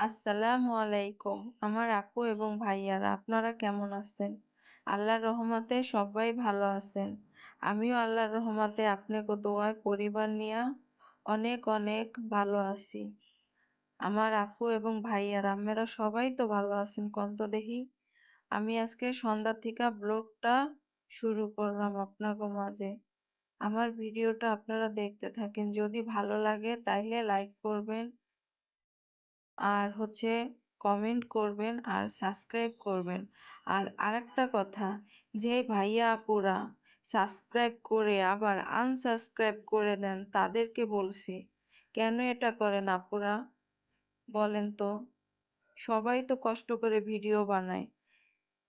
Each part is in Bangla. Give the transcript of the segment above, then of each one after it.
আসসালামু আলাইকুম। আমার আপু এবং ভাইয়ারা আপনারা কেমন আছেন? আল্লাহর রহমতে সবাই ভালো আছেন। আমিও আল্লাহর রহমতে আপনাকে দোয়ায় পরিবার নিয়া অনেক অনেক ভালো আছি। আমার আপু এবং ভাইয়ারা আপনারা সবাই তো ভালো আছেন কন তো দেখি। আমি আজকে সন্ধ্যা থিকা ব্লগটা শুরু করলাম আপনাগো মাঝে। আমার ভিডিওটা আপনারা দেখতে থাকেন। যদি ভালো লাগে তাইলে লাইক করবেন। আর কমেন্ট করবেন আর সাবস্ক্রাইব করবেন। আর আরেকটা কথা, যে ভাইয়া আপুরা সাবস্ক্রাইব করে আবার আনসাবস্ক্রাইব করে দেন তাদেরকে বলছি, কেন এটা করেন আপুরা? বলেন তো। সবাই তো কষ্ট করে ভিডিও বানায়,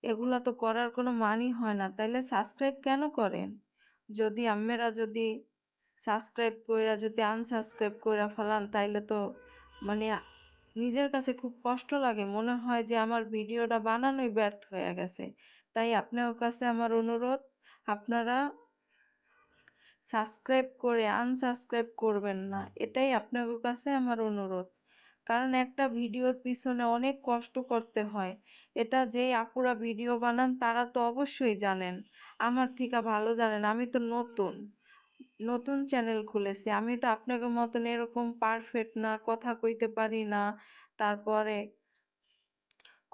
এগুলা তো করার কোনো মানই হয় না, তাইলে সাবস্ক্রাইব কেন করেন? যদি আম্মেরা যদি সাবস্ক্রাইব কইরা যদি আনসাবস্ক্রাইব কইরা ফেলান তাইলে তো মানে নিজের কাছে খুব কষ্ট লাগে, মনে হয় যে আমার ভিডিওটা বানানোই ব্যর্থ হয়ে গেছে। তাই আপনার কাছে আমার অনুরোধ, আপনারা সাবস্ক্রাইব করে আনসাবস্ক্রাইব করবেন না, এটাই আপনাদের কাছে আমার অনুরোধ। কারণ একটা ভিডিওর পিছনে অনেক কষ্ট করতে হয়। এটা যেই আপুরা ভিডিও বানান তারা তো অবশ্যই জানেন, আমার থেকে ভালো জানেন। আমি তো নতুন নতুন চ্যানেল খুলেছি, আমি তো আপনাদের মতন এরকম পারফেক্ট না, কথা কইতে পারি না। তারপরে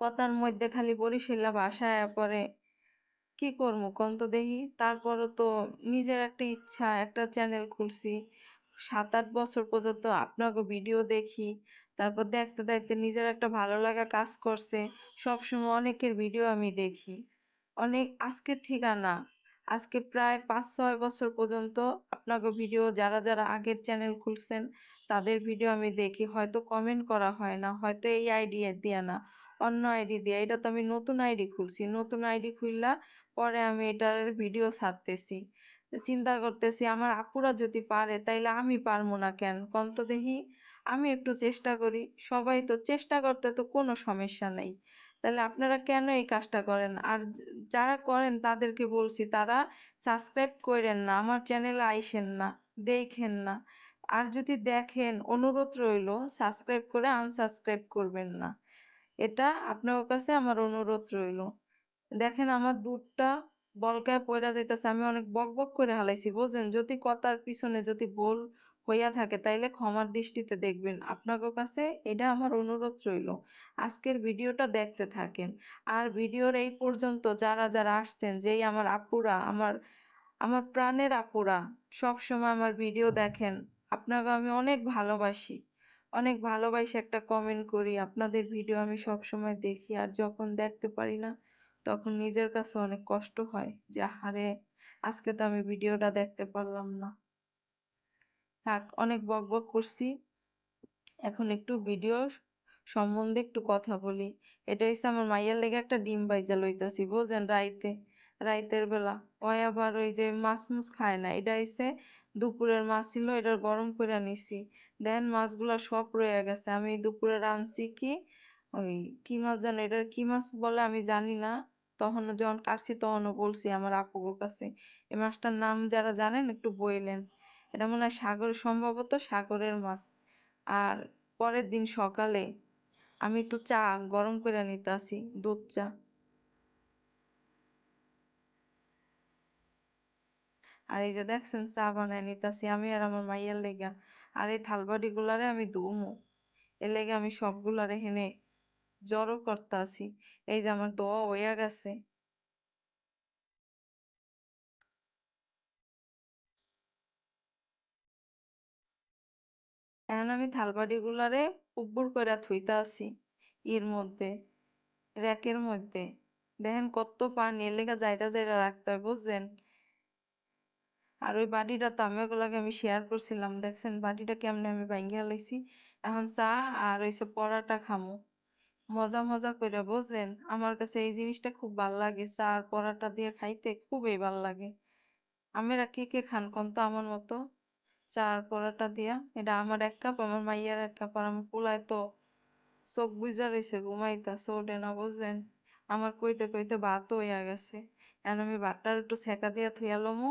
কথার মধ্যে খালি বরিশাল্লা ভাষা আয়া পড়ে। কি করবো কোন তো দেখি। তারপরও তো নিজের একটা ইচ্ছা, একটা চ্যানেল খুলছি, 7-8 বছর পর্যন্ত আপনাকে ভিডিও দেখি। তারপর দেখতে দেখতে নিজের একটা ভালো লাগা কাজ করছে, সবসময় অনেকের ভিডিও আমি দেখি। অনেক আজকের থেকে না, আজকে প্রায় 5-6 বছর পর্যন্ত আপনাকে ভিডিও যারা যারা আগের চ্যানেল খুলছেন তাদের ভিডিও আমি দেখি। হয়তো কমেন্ট করা হয় না, হয়তো এই আইডি দিয়া না, অন্য আইডি দিয়া। এটা তো আমি নতুন আইডি খুলছি, নতুন আইডি খুললা পরে আমি এটার ভিডিও ছাড়তেছি। চিন্তা করতেছি আমার আপুরা যদি পারে তাইলে আমি পারবো না কেন কোন তো দেখি। আমি একটু চেষ্টা করি, সবাই তো চেষ্টা করতে তো কোনো সমস্যা নেই। তাহলে আপনারা কেন এই কাজটা করেন? আর যারা করেন তাদেরকে বলছি তারা সাবস্ক্রাইব কইরেন না, আমার চ্যানেলে আইসেন না, দেখেন না। আর যদি দেখেন, অনুরোধ রইলো সাবস্ক্রাইব করে আনসাবস্ক্রাইব করবেন না। এটা আপনার কাছে আমার অনুরোধ রইলো। দেখেন আমার দুধটা বলকায় পইড়া যাইতাছে, আমি অনেক বকবক করে হালাইছি বুঝছেন। যদি কথার পিছনে যদি ভুল হইয়া থাকে তাইলে ক্ষমার দৃষ্টিতে দেখবেন। আপনাদের কাছে এটা আমার অনুরোধ রইলো। আজকের ভিডিওটা দেখতে থাকেন। আর ভিডিওর এই পর্যন্ত যারা যারা আসছেন, যেই আমার আপুরা, আমার আমার প্রাণের আপুরা সবসময় আমার ভিডিও দেখেন, আপনাকে আমি অনেক ভালোবাসি। অনেক ভালোবাসি একটা কমেন্ট করি, আপনাদের ভিডিও আমি সবসময় দেখি। আর যখন দেখতে পারি না তখন নিজের কাছে অনেক কষ্ট হয় যে আহারে, আজকে তো আমি ভিডিওটা দেখতে পারলাম না। থাক, অনেক বকবক করছি। এখন একটু ভিডিওর সম্বন্ধে একটু কথা বলি। এটা হইছে আমার মাইয়ার লেগে একটা ডিম ভাইজা লইতাছি বুঝছেন, রাইতের বেলা। ওই আবার ওই যে মাছ মুছ খায় না, এটা হইছে দুপুরের মাছ ছিল, এটা গরম করে নিছি। দেন মাছগুলা সব রয়ে গেছে। আমি দুপুরে রাঁধছি কি, ওই কি মাছ জানো, এটার কি মাছ বলে আমি জানি না। তখন যখন কাটছি তখনও বলছি আমার আপুর কাছে, এই মাছটার নাম যারা জানেন একটু বইলেন। এটা মনে হয় সাগর, সম্ভবত সাগরের মাছ। আর পরের দিন সকালে আমি একটু চা গরম করে নিতাছি, দুধ চা। আর এই যে দেখছেন চা বানায় নিতাছি আমি আর আমার মাইয়ার লেগা। আর এই থালবাটি গুলারে আমি ধুমু, এর লেগে আমি সবগুলারে হেনে জড়ো করতাছি। এই যে আমার দোয়া হইয়া গেছে। এখন আমি থালবাটি গুলারে উব্বুর করে থুইতা আছি এর মধ্যে, র্যাকের মধ্যে। দেখেন কত পানি, এর লেগা যাইরা যাইরা রাখতে হয় বুঝছেন। আর ওই বাটিটা তো আমি ওগুলাকে আমি শেয়ার করছিলাম, দেখছেন বাটিটা কেমনে আমি ভাঙ্গিয়া লাইছি। এখন চা আর ওইসব পরাটা খামু মজা মজা কইরা বুঝছেন। আমার কাছে এই জিনিসটা খুব ভাল লাগে, চা আর পরাটা দিয়ে খাইতে খুবই ভাল লাগে। আমেরা কে কে খান কোন তো আমার মতো, চা আর পরাটা দিয়া। এটা আমার 1 কাপ, আমার মাইয়ার 1 কাপ, আর আমার পোলায় তো চোখ বুইজা রইছে, ঘুমাইতাছে, ওঠে না বুঝছেন। আমার কইতে কইতে ভাতও হইয়া গেছে। এখন আমি ভাতটার একটু সেকা দিয়া থুইয়া লমু।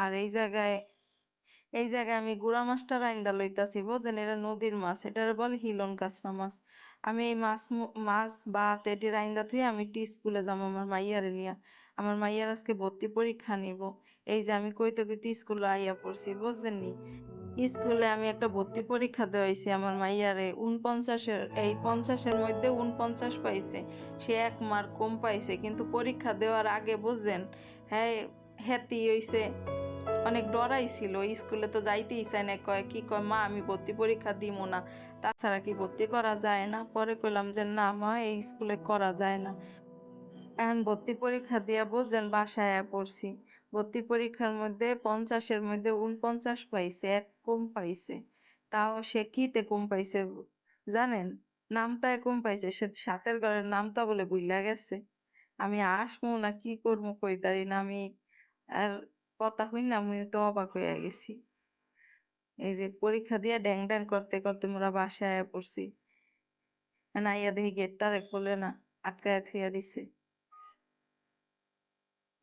আর এই জায়গায় আমি গুড়া মাছটা রাইন্দা লইতাছি বুঝছেন। এটা নদীর মাছ, এটারে বলে হিলন কাঁচরা মাছ। আমি এই মাছ ভাত এটি রাইন্দা থুই আমি একটু স্কুলে যাবো আমার মাইয়ারে নিয়া। আমার মাইয়ার আজকে ভর্তি পরীক্ষা নিব। এই যে আমি কইতে কইতে স্কুলে আইয়া পড়ছি, বুঝছেন নি? স্কুলে আমি একটা ভর্তি পরীক্ষা দেওয়াইছি আমার মাইয়ারে, 49 এই 50-এর মধ্যে 49 পাইছে। সে 1 মার্ক কম পাইছে, কিন্তু পরীক্ষা দেওয়ার আগে বুঝছেন, হ্যাঁ, হ্যাতি হইছে, অনেক ডরাইছিল। স্কুলে তো যাইতেই চায় না, কয় কি কয় মা আমি ভর্তি পরীক্ষা দিমু না, তাছাড়া কি ভর্তি করা যায় না? পরে কইলাম যে না মা, এই স্কুলে করা যায় না। এখন ভর্তি পরীক্ষা দিয়া বুঝছেন বাসায় আয়া পড়ছি। ভর্তি পরীক্ষার মধ্যে 50-এর মধ্যে 49 পাইছে, 1 কম পাইছে। তাও সে কিতে কম পাইছে জানেন? নামতায় কম পাইছে, সে 7-এর ঘরের নামতা বলে ভুইলা গেছে। আমি আসমু না কি করবো কইতারি না। আমি আর কথা হইনা আমি তো অবাক হইয়া গেছি। এই যে পরীক্ষা দিয়া ড্যাং ড্যাং করতে করতে মোরা বাসায় আয়া পড়ছি। এখন আইয়া দেখি গেটটারে খোলে না, আটকায়া থুইয়া দিছে।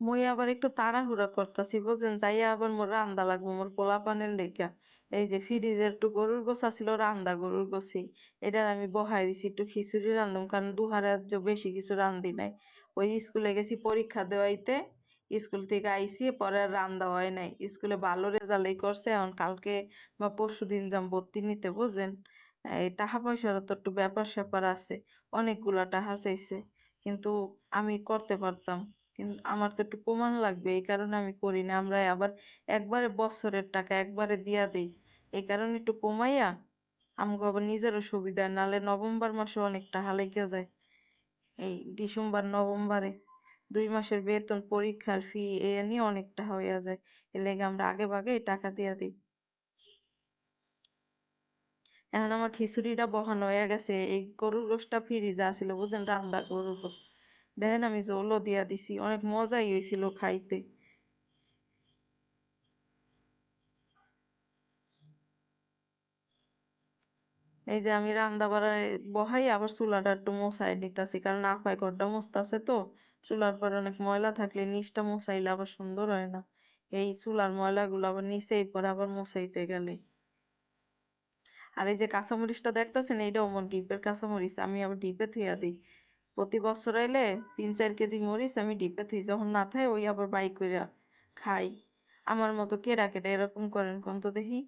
মুই আবার একটু তাড়াহুড়া করতাছি বুঝছেন, যাইয়া আবার মোর রান্দা লাগবো মোর পোলাপানের লেগা। এই যে ফ্রিজে একটু গরুর গোছ আছিল, রান্দা গরুর গোছি, এটার আমি বহাই দিছি একটু খিচুড়ি রান্ধুম, কারণ দুহারে আজ বেশি কিছু রান্ধি নাই। ওই স্কুলে গেছি পরীক্ষা দেওয়াইতে, স্কুল থেকে আইছি, পরে আর রান্দা হয় নাই। স্কুলে ভালো রেজাল্টই করছে, এখন কালকে বা পরশুদিন যাম ভর্তি নিতে, বুঝছেন? এই টাকা পয়সারও তো একটু ব্যাপার স্যাপার আছে, অনেকগুলা টাকা চাইছে, কিন্তু আমি করতে পারতাম, কিন্তু আমার তো একটু প্রমাণ লাগবে, এই কারণে আমি করি না। আমরা আবার একবারে বছরের টাকা একবারে দিয়া দেই, এই কারণে একটু কমাইয়া আমগো আবার নিজেরও সুবিধা, নালে নভেম্বর মাসে অনেক টাকা লেগে যায়। এই ডিসেম্বর নভেম্বরে 2 মাসের বেতন, পরীক্ষার ফি এ নিয়ে অনেক টাকা হইয়া যায়। এর লেগে আমরা আগে ভাগে এই টাকা দিয়া দিই। এখন আমার খিচুড়িটা বহানো হয়ে গেছে, এই গরুর গোশটা ফ্রিজে আছিল বুঝছেন, রান্দা গরুর গোশ, দেখেন আমি জলও দিয়া দিছি, অনেক মজাই হয়েছিল খাইতে। এই যে আমি রান্দা বাড়ায় বহাই আবার চুলাটা একটু মোছাই নিতেছি, কারণ আপায় ঘরটা মুছতাছে তো। চুলার পরে অনেক ময়লা থাকলে নিচটা মোছাইলে আবার সুন্দর হয় না। এই চুলার ময়লাগুলো আবার নিচেই পরে আবার মোছাইতে গেলে। আর এই যে কাঁচামরিচটা দেখতেছেন, এইটা আমার ডিপের কাঁচামরিচ, আমি আবার ডিপে থুইয়া দিই। প্রতি বছর আইলে 3-4 কেজি মরিচ আমি ডিপে থুই, যখন না থাকে ওই আবার বাই কইরা খাই। আমার মতো কেডা কেডা এরকম করেন কোন তো দেখি?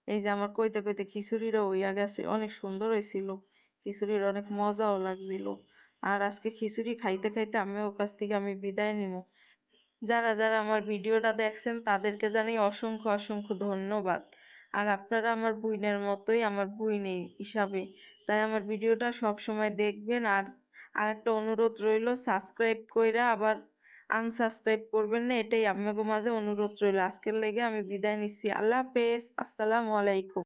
এই যে আমার কইতে কইতে খিচুড়িরও হইয়া গেছে, অনেক সুন্দর হয়েছিল। খিচুড়ির অনেক মজাও লাগছিল। আর আজকে খিচুড়ি খাইতে খাইতে আমিও কাছ থেকে আমি বিদায় নিবো। যারা যারা আমার ভিডিওটা দেখছেন তাদেরকে জানাই অসংখ্য অসংখ্য ধন্যবাদ। আর আপনারা আমার বুইনের মতোই, আমার বুইনে হিসাবে, তাই আমার ভিডিওটা সব সময় দেখবেন। আর আরেকটা অনুরোধ রইলো, সাবস্ক্রাইব কইরা আবার আনসাবস্ক্রাইব করবেন না, এটাই আপনাদের মাঝে অনুরোধ রইলো। আজকের লেগে আমি বিদায় নিচ্ছি। আল্লাহ হাফেজ, আসসালামু আলাইকুম।